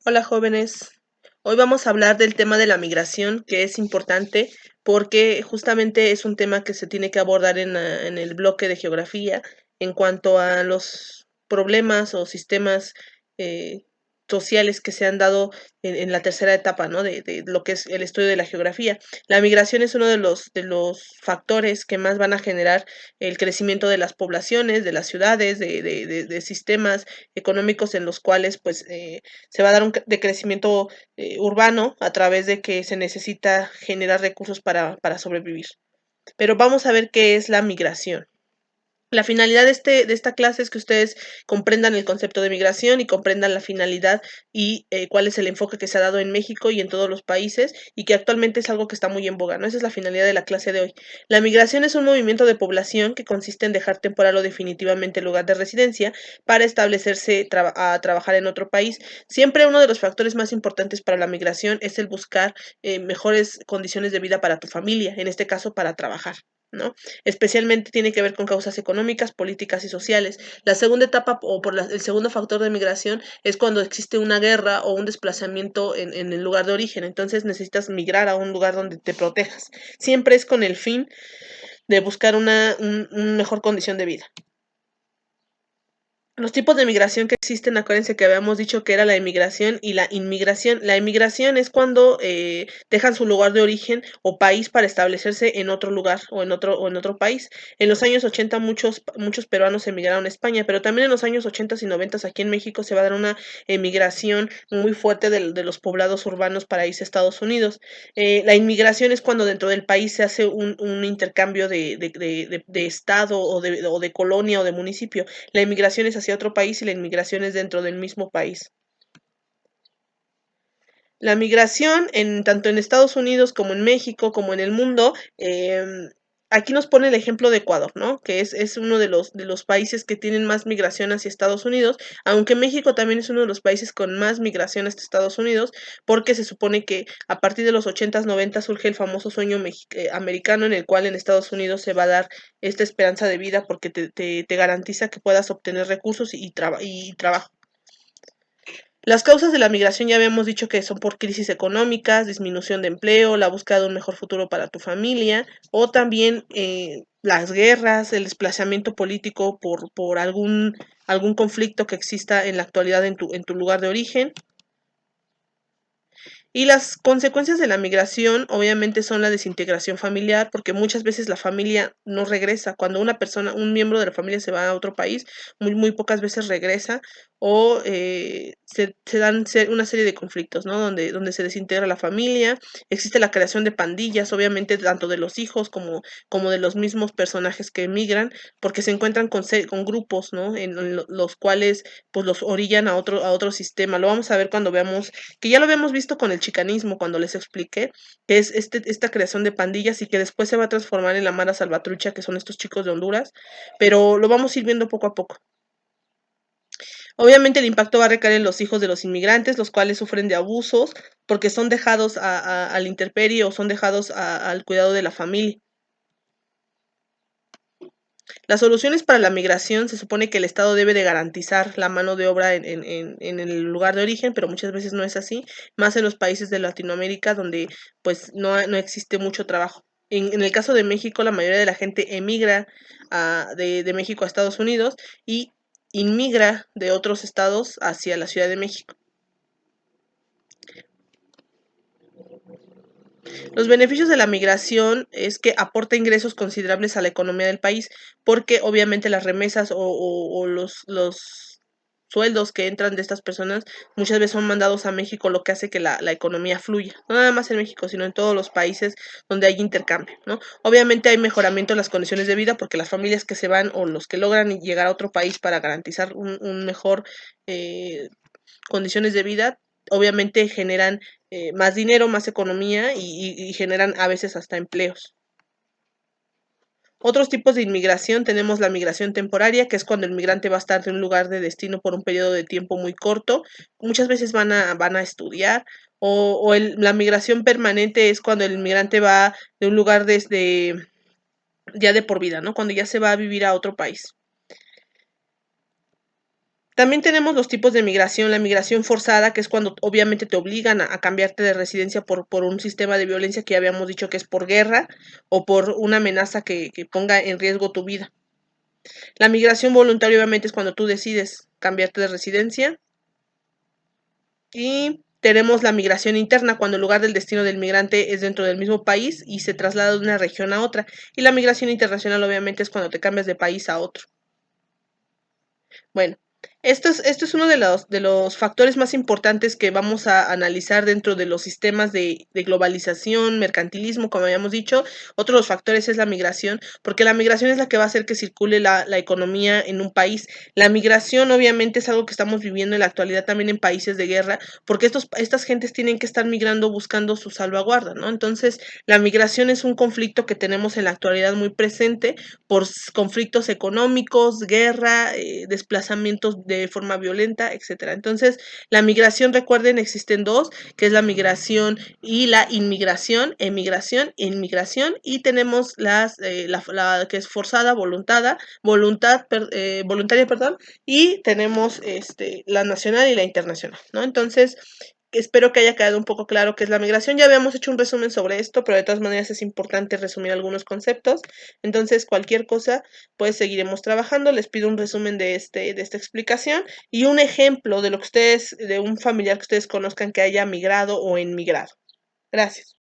Hola jóvenes, hoy vamos a hablar del tema de la migración, que es importante porque justamente es un tema que se tiene que abordar en el bloque de geografía en cuanto a los problemas o sistemas eh, sociales que se han dado en la tercera etapa, ¿no? De lo que es el estudio de la geografía. La migración es uno de los factores que más van a generar el crecimiento de las poblaciones, de las ciudades, de sistemas económicos en los cuales se va a dar un decrecimiento urbano a través de que se necesita generar recursos para sobrevivir. Pero vamos a ver qué es la migración. La finalidad de esta clase es que ustedes comprendan el concepto de migración y comprendan la finalidad y cuál es el enfoque que se ha dado en México y en todos los países y que actualmente es algo que está muy en boga, ¿no? Esa es la finalidad de la clase de hoy. La migración es un movimiento de población que consiste en dejar temporal o definitivamente el lugar de residencia para establecerse a trabajar en otro país. Siempre uno de los factores más importantes para la migración es el buscar mejores condiciones de vida para tu familia, en este caso para trabajar, ¿no? Especialmente tiene que ver con causas económicas, políticas y sociales. La segunda etapa el segundo factor de migración es cuando existe una guerra o un desplazamiento en el lugar de origen. Entonces necesitas migrar a un lugar donde te protejas. Siempre es con el fin de buscar una mejor condición de vida. Los tipos de migración que existen, acuérdense que habíamos dicho que era la emigración y la inmigración. La emigración es cuando dejan su lugar de origen o país para establecerse en otro lugar o en otro país. En los años 80 muchos peruanos emigraron a España, pero también en los años 80 y 90 aquí en México se va a dar una emigración muy fuerte de los poblados urbanos para irse a Estados Unidos. La inmigración es cuando dentro del país se hace un intercambio de estado o de colonia o de municipio. La inmigración es hacia otro país y la inmigración es dentro del mismo país. La migración, tanto en Estados Unidos como en México, como en el mundo, aquí nos pone el ejemplo de Ecuador, ¿no? Que es uno de los países que tienen más migración hacia Estados Unidos, aunque México también es uno de los países con más migración hacia Estados Unidos, porque se supone que a partir de los 80s, 90 surge el famoso sueño americano, en el cual en Estados Unidos se va a dar esta esperanza de vida porque te garantiza que puedas obtener recursos y trabajo. Las causas de la migración ya habíamos dicho que son por crisis económicas, disminución de empleo, la búsqueda de un mejor futuro para tu familia, o también las guerras, el desplazamiento político por algún conflicto que exista en la actualidad en tu lugar de origen. Y las consecuencias de la migración obviamente son la desintegración familiar, porque muchas veces la familia no regresa. Cuando un miembro de la familia se va a otro país, muy pocas veces regresa o se dan una serie de conflictos, ¿no? Donde se desintegra la familia, existe la creación de pandillas, obviamente tanto de los hijos como de los mismos personajes que emigran, porque se encuentran con grupos, ¿no? En los cuales pues los orillan a otro sistema. Lo vamos a ver cuando veamos que ya lo habíamos visto con el chicanismo cuando les expliqué, que es esta creación de pandillas y que después se va a transformar en la Mara Salvatrucha, que son estos chicos de Honduras, pero lo vamos a ir viendo poco a poco. Obviamente el impacto va a recaer en los hijos de los inmigrantes, los cuales sufren de abusos porque son dejados al intemperie o son dejados al cuidado de la familia. Las soluciones para la migración se supone que el Estado debe de garantizar la mano de obra en el lugar de origen, pero muchas veces no es así, más en los países de Latinoamérica donde pues no existe mucho trabajo. En el caso de México, la mayoría de la gente emigra de México a Estados Unidos y inmigra de otros estados hacia la Ciudad de México. Los beneficios de la migración es que aporta ingresos considerables a la economía del país, porque obviamente las remesas o los sueldos que entran de estas personas muchas veces son mandados a México, lo que hace que la economía fluya, no nada más en México, sino en todos los países donde hay intercambio, ¿no? Obviamente hay mejoramiento en las condiciones de vida porque las familias que se van o los que logran llegar a otro país para garantizar un mejor eh, condiciones de vida, obviamente generan más dinero, más economía y generan a veces hasta empleos. Otros tipos de inmigración tenemos la migración temporaria, que es cuando el migrante va a estar de un lugar de destino por un periodo de tiempo muy corto. Muchas veces van a estudiar. La migración permanente es cuando el inmigrante va de un lugar desde ya de por vida, ¿no? Cuando ya se va a vivir a otro país. También tenemos los tipos de migración, la migración forzada, que es cuando obviamente te obligan a cambiarte de residencia por un sistema de violencia que ya habíamos dicho que es por guerra o por una amenaza que ponga en riesgo tu vida. La migración voluntaria obviamente es cuando tú decides cambiarte de residencia. Y tenemos la migración interna, cuando el lugar del destino del migrante es dentro del mismo país y se traslada de una región a otra. Y la migración internacional obviamente es cuando te cambias de país a otro. Bueno, esto es uno de los factores más importantes que vamos a analizar dentro de los sistemas de globalización, mercantilismo, como habíamos dicho. Otro de los factores es la migración, porque la migración es la que va a hacer que circule la economía en un país. La migración obviamente es algo que estamos viviendo en la actualidad también en países de guerra, porque estas gentes tienen que estar migrando buscando su salvaguarda, ¿no? Entonces, la migración es un conflicto que tenemos en la actualidad muy presente por conflictos económicos, guerra, desplazamientos de forma violenta, etcétera. Entonces, la migración, recuerden, existen dos, que es la migración y la inmigración, emigración, inmigración, y tenemos la que es forzada, voluntaria, perdón, y tenemos la nacional y la internacional, ¿no? Entonces, espero que haya quedado un poco claro qué es la migración. Ya habíamos hecho un resumen sobre esto, pero de todas maneras es importante resumir algunos conceptos. Entonces, cualquier cosa, pues seguiremos trabajando. Les pido un resumen de esta explicación y un ejemplo de lo que ustedes, de un familiar que ustedes conozcan que haya migrado o emigrado. Gracias.